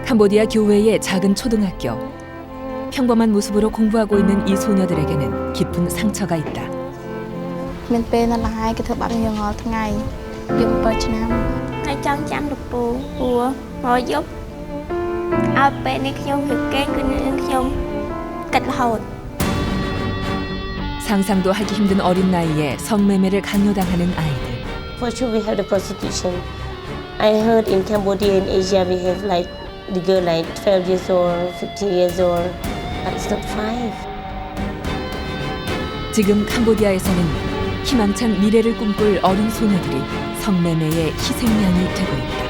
캄보디아 교외의 작은 초등학교. 평범한 모습으로 공부하고 있는 이 소녀들에게는 깊은 상처가 있다. មានពេលនៅឡាយគេធ្វើបាបខ្ញុំរាល់ថ្ងៃយើង7ឆ្នាំ ហើយចង់ចាំលោកពូព្រោះមកយប់ឲ្យពេលនេះខ្ញុំឬកេងគឺនឹងខ្ញុំកាត់រហូត 상상도 하기 힘든 어린 나이에 성매매를 강요당하는 아이들. For sure, we have the prostitution. I heard in Cambodia and Asia we have like the girl like 12 years old, 15 years old, but it's not 5. 지금 캄보디아에서는 희망찬 미래를 꿈꿀 어린 소녀들이 성매매의 희생양이 되고 있다.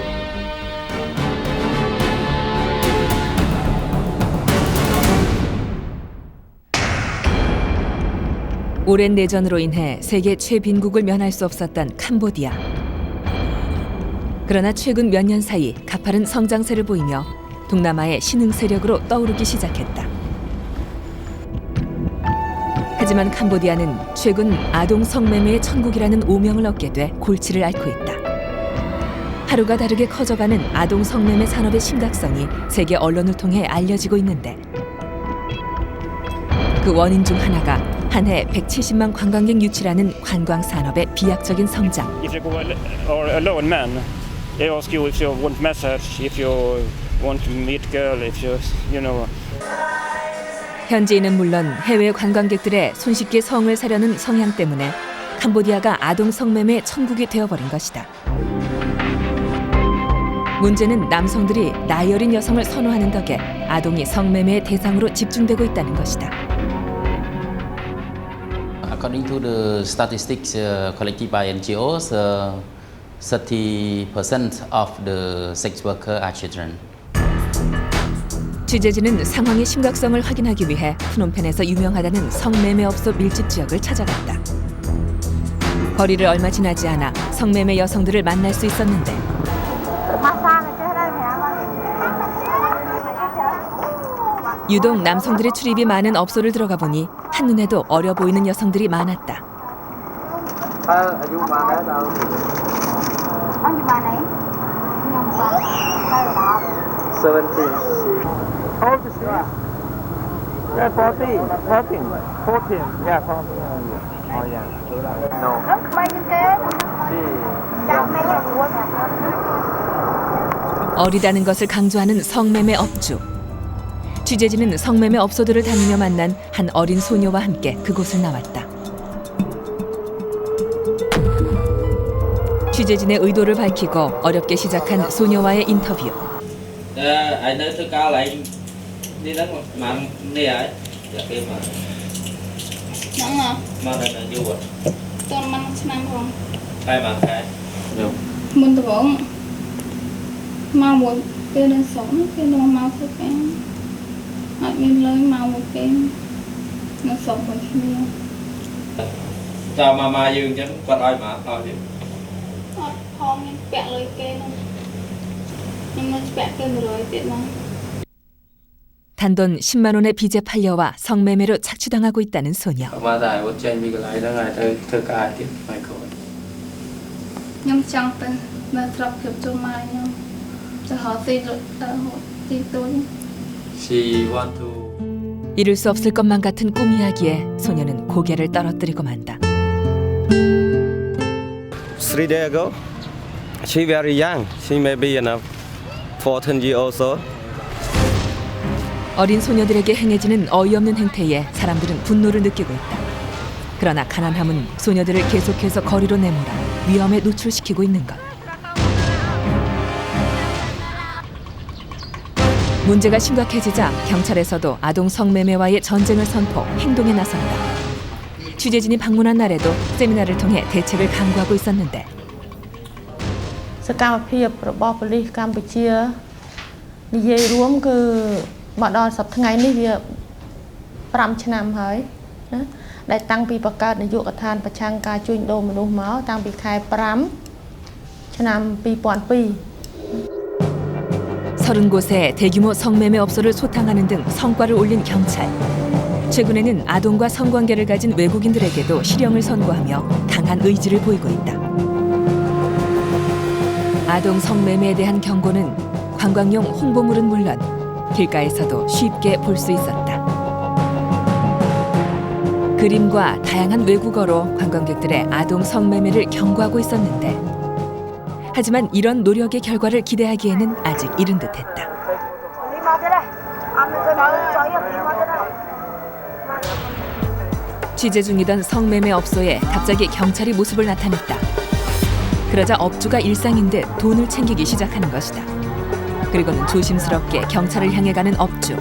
오랜 내전으로 인해 세계 최빈국을 면할 수 없었던 캄보디아. 그러나 최근 몇 년 사이 가파른 성장세를 보이며 동남아의 신흥 세력으로 떠오르기 시작했다. 하지만 캄보디아는 최근 아동 성매매의 천국이라는 오명을 얻게 돼 골치를 앓고 있다. 하루가 다르게 커져가는 아동 성매매 산업의 심각성이 세계 언론을 통해 알려지고 있는데 그 원인 중 하나가 한 해 170만 관광객 유치라는 관광 산업의 비약적인 성장. If you go alone man, they ask you if you want massage, if you want to meet girl, if you know. 현지인은 물론 해외 관광객들의 손쉽게 성을 사려는 성향 때문에 캄보디아가 아동 성매매 천국이 되어버린 것이다. 문제는 남성들이 나이 어린 여성을 선호하는 덕에 아동이 성매매의 대상으로 집중되고 있다는 것이다. According to the statistics collected by NGOs, 30% of the sex workers are children. 취재진은 상황의 심각성을 확인하기 위해 프놈펜에서 유명하다는 성매매업소 밀집 지역을 찾아갔다. 거리를 얼마 지나지 않아 성매매 여성들을 만날 수 있었는데 유독 남성들의 출입이 많은 업소를 들어가 보니 한눈에도 어려 보이는 여성들이 많았다. 어리다는 것을 강조하는 성매매 업주. 취재진은 성매매 업소들을 다니며 만난 한 어린 소녀와 함께 그곳을 나왔다. 취재진의 의도를 밝히고 어렵게 시작한 소녀와의 인터뷰. 단돈 10만 원의 빚에 팔려와 성매매로 착취당하고 있다는 소녀. 이룰 수 없을 것만 같은 꿈 이야기에 소녀는 고개를 떨어뜨리고 만다. 3 days ago, she very young. She may be 14 years old. 어린 소녀들에게 행해지는 어이없는 행태에 사람들은 분노를 느끼고 있다. 그러나 가난함은 소녀들을 계속해서 거리로 내몰아 위험에 노출시키고 있는 것. 문제가 심각해지자 경찰에서도 아동 성매매와의 전쟁을 선포, 행동에 나선다. 취재진이 방문한 날에도 세미나를 통해 대책을 강구하고 있었는데 សកម្មភាពរបស់ប៉ូលីសកម្ពុជានិយាយរួមគឺមកដល់សប្តាហ៍ថ្ងៃនេះវា5ឆ្នាំហើយណាដែលតាំងពីបង្កើតនាយកដ្ឋានប្រឆាំងការជួញដូរមនុស្សមកតាំងពីខែ5ឆ្នាំ2002 30곳의 대규모 성매매 업소를 소탕하는 등 성과를 올린 경찰. 최근에는 아동과 성관계를 가진 외국인들에게도 실형을 선고하며 강한 의지를 보이고 있다. 아동 성매매에 대한 경고는 관광용 홍보물은 물론 길가에서도 쉽게 볼 수 있었다. 그림과 다양한 외국어로 관광객들의 아동 성매매를 경고하고 있었는데 하지만 이런 노력의 결과를 기대하기에는 아직 이른 듯했다. 취재 중이던 성매매 업소에 갑자기 경찰이 모습을 나타냈다. 그러자 업주가 일상인 듯 돈을 챙기기 시작하는 것이다. 그리고는 조심스럽게 경찰을 향해 가는 업주.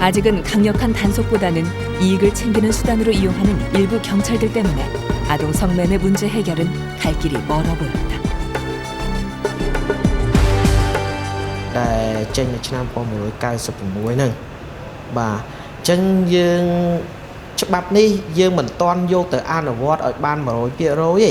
아직은 강력한 단속보다는 이익을 챙기는 수단으로 이용하는 일부 경찰들 때문에 아동 성매매 문제 해결은 갈 길이 멀어 보였다. ដែលចេញនៅឆ្នាំ1996ហ្នឹងបាទអញ្ចឹងយើងច្បាប់នេះយើងមិនទាន់យកទៅអនុវត្តឲ្យបាន 100%ទេ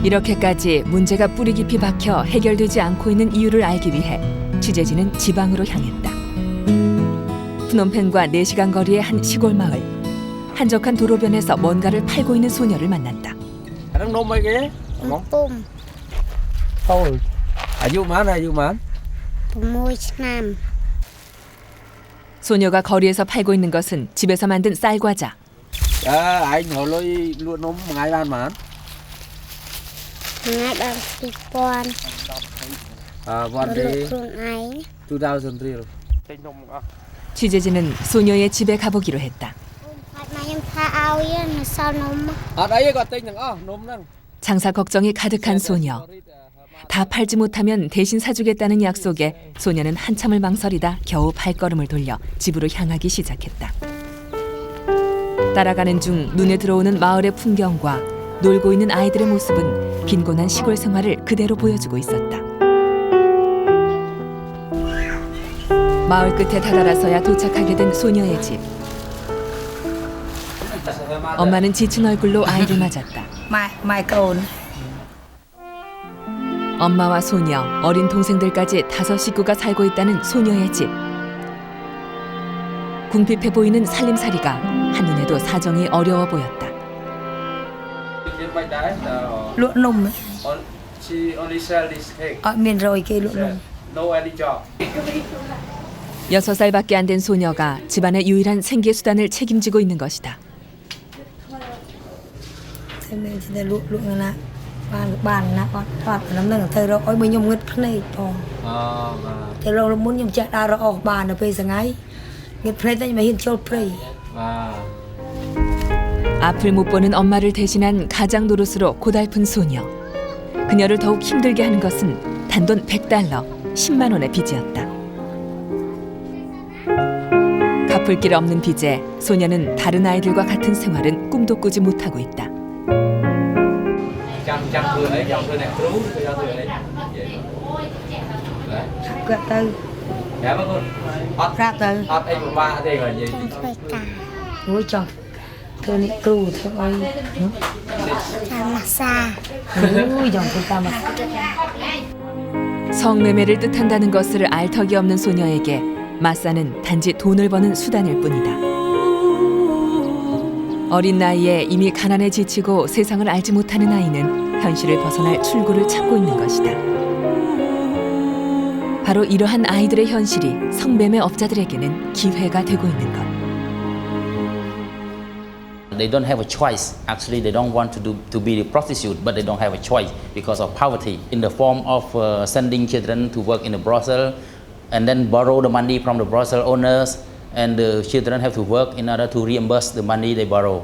이렇게까지 문제가 뿌리 깊이 박혀 해결되지 않고 있는 이유를 알기 위해 취재진은 지방으로 향했다. 프놈펜과 4시간 거리의 한 시골 마을. 한적한 도로변에서 뭔가를 팔고 있는 소녀를 만났다. 뿜 Thôi. 아주만. 6 ឆ្នាំ 소녀가 거리에서 팔고 있는 것은 집에서 만든 쌀과자. Anh hồi lôi luôn nôm ngày ban mà. ថ្ងៃដល់ 2000 Bọn đi ខ្លួនឯង 2003. 취재진은 소녀의 집에 가보기로 했다. ហើយម៉ែខ្ញុំថាឲ្យនៅសល់នំ đấy có tinh thằng nôm năng. 장사 걱정이 가득한 소녀. 다 팔지 못하면 대신 사주겠다는 약속에 소녀는 한참을 망설이다 겨우 발걸음을 돌려 집으로 향하기 시작했다. 따라가는 중 눈에 들어오는 마을의 풍경과 놀고 있는 아이들의 모습은 빈곤한 시골 생활을 그대로 보여주고 있었다. 마을 끝에 다다라서야 도착하게 된 소녀의 집. 엄마는 지친 얼굴로 아이를 맞았다. 엄마와 소녀, 어린 동생들까지 5 식구가 살고 있다는 소녀의 집. 궁핍해 보이는 살림살이가 한눈에도 사정이 어려워 보였다. lụa nùng She only sell this cake. ở miền rồi kia lụa nùng. No any job. 6살밖에 안 된 소녀가 집안의 유일한 생계 수단을 책임지고 있는 것이다. Thế mình chỉ để lụa lụa là bàn là con thoát nắm nâng thầy rồi ôi mình nhung ngất này to. Thế rồi muốn nhung chạy ra rồi ở bàn ở bây giờ ngay ngất này ta nhưng mà hiện cho play. 앞을 못 보는 엄마를 대신한 가장 노릇으로 고달픈 소녀. 그녀를 더욱 힘들게 하는 것은 단돈 $100, 10만 원의 빚이었다. 갚을 길 없는 빚에 소녀는 다른 아이들과 같은 생활은 꿈도 꾸지 못하고 있다. Gạt từ. Ra từ.ខ្ញុំធ្វើការ Ôi trời. Thôi nị cừu thôi. តាមម៉ាសា Ôi trời tôi ta mà. 성매매를 뜻한다는 것을 알 턱이 없는 소녀에게 마사는 단지 돈을 버는 수단일 뿐이다. 어린 나이에 이미 가난에 지치고 세상을 알지 못하는 아이는 현실을 벗어날 출구를 찾고 있는 것이다. 바로 이러한 아이들의 현실이 성매매 업자들에게는 기회가 되고 있는 것. They don't have a choice. Actually, they don't want to be the prostitute, but they don't have a choice because of poverty. In the form of sending children to work in the brothel, and then borrow the money from the brothel owners, and the children have to work in order to reimburse the money they borrow.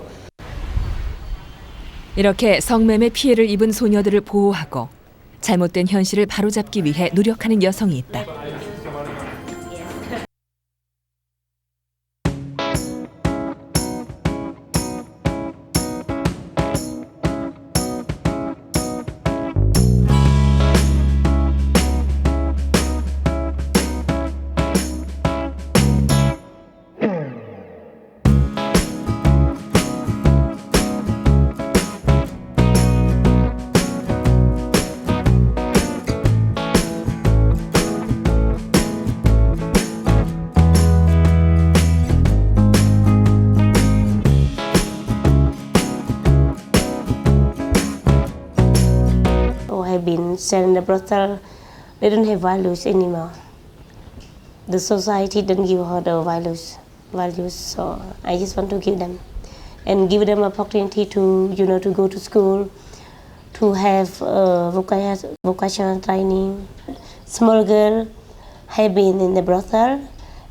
이렇게 성매매 피해를 입은 소녀들을 보호하고 잘못된 현실을 바로잡기 위해 노력하는 여성이 있다. have been sent in the brothel, they don't have values anymore. The society didn't give her the values. So I just want to give them, and give them opportunity to, you know, to go to school, to have vocational training. Small girl have been in the brothel,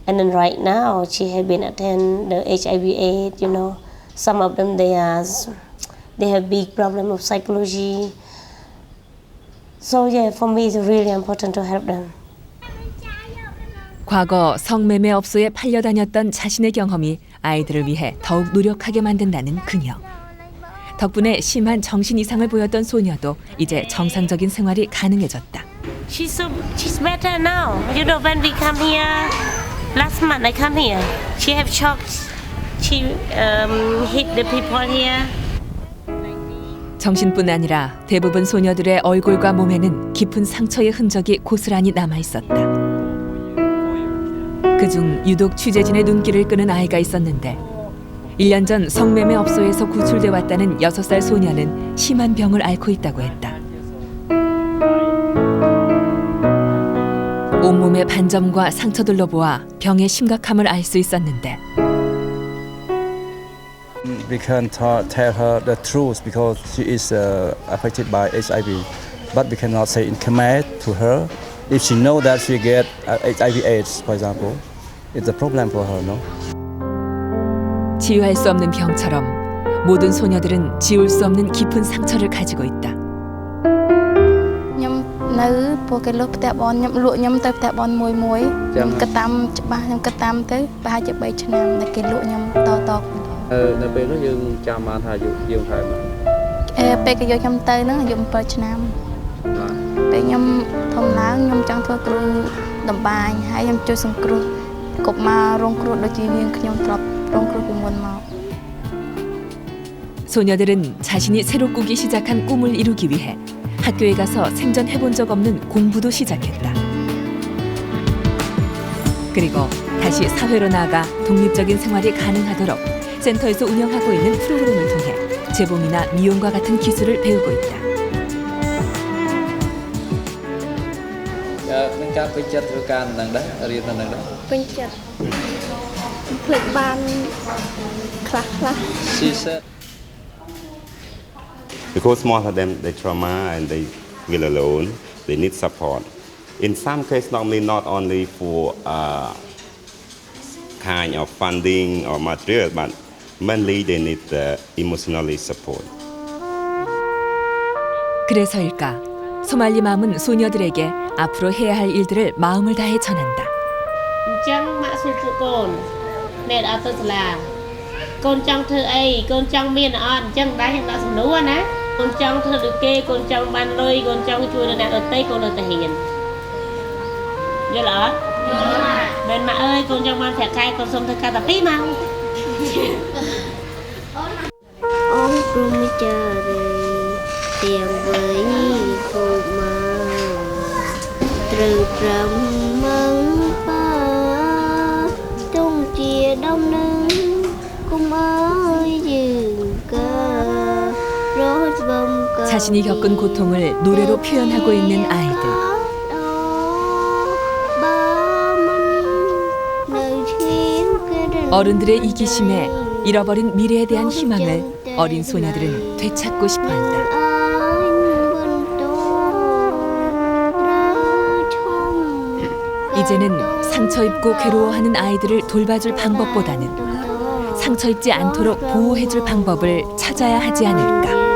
and then right now she have been attend the HIV/AIDS. You know, some of them they have big problem of psychology. So yeah, for me it's really important to help them. 과거 성매매 업소에 팔려다녔던 자신의 경험이 아이들을 위해 더욱 노력하게 만든다는 그녀. 덕분에 심한 정신 이상을 보였던 소녀도 이제 정상적인 생활이 가능해졌다. She's better now. You know, when we come here last month, I come here. She have shocked. She hit the people here. 정신뿐 아니라 대부분 소녀들의 얼굴과 몸에는 깊은 상처의 흔적이 고스란히 남아 있었다. 그중 유독 취재진의 눈길을 끄는 아이가 있었는데 1년 전 성매매 업소에서 구출돼 왔다는 6살 소녀는 심한 병을 앓고 있다고 했다. 온몸의 반점과 상처들로 보아 병의 심각함을 알 수 있었는데 We can tell her the truth because she is affected by HIV, but we cannot say in Khmer to her. If she know that she get HIV/AIDS, for example, it's a problem for her, no? 치유할 수 없는 병처럼 모든 소녀들은 지울 수 없는 깊은 상처를 가지고 있다.ខ្ញុំនៅពួកគេលុបផ្ទះបងខ្ញុំលក់ខ្ញុំទៅផ្ទះបងមួយខ្ញុំគិតតាមច្បាស់ខ្ញុំគិតតាមទៅប្រហែលជា3ឆ្នាំតែគេលក់ខ្ញុំតនៅពេលនោះយើងចាំបានថាយើងថែមពេលគេយកខ្ញុំទៅហ្នឹងអាយុ7ឆ្នាំពេលខ្ញុំធំឡើងខ្ញុំចង់ធ្វើគ្រូតម្បាញហើយខ្ញុំជួយសង្គ្រោះកុមាររងគ្រោះដូចជាយើងខ្ញុំធ្លាប់រងគ្រោះពីមុនមក 소녀들은 자신이 새로 꾸기 시작한 꿈을 이루기 위해 학교에 가서 생전 해본 적 없는 공부도 시작했다. 그리고 다시 사회로 나아가 독립적인 생활이 가능하도록 센터에서 운영하고 있는 프로그램을 통해 재봉이나 미용과 같은 기술을 배우고 있다. Because most of them they trauma and they feel alone, they need support. In some cases, not only for kind of funding or material, but mainly they need emotionally support. 그래서일까 소말리 마음은 소녀들에게 앞으로 해야 할 일들을 마음을 다해 전한다. Ôi cô mới chờ tiền với cô mà từ trầm măng ba tung chia đông nâng cung ơi dừng cơ rồi bông cơ 자신이 겪은 고통을 노래로 표현하고 있는 아이들. 어른들의 이기심에 잃어버린 미래에 대한 희망을 어린 소녀들은 되찾고 싶어한다. 이제는 상처 입고 괴로워하는 아이들을 돌봐줄 방법보다는 상처 입지 않도록 보호해줄 방법을 찾아야 하지 않을까.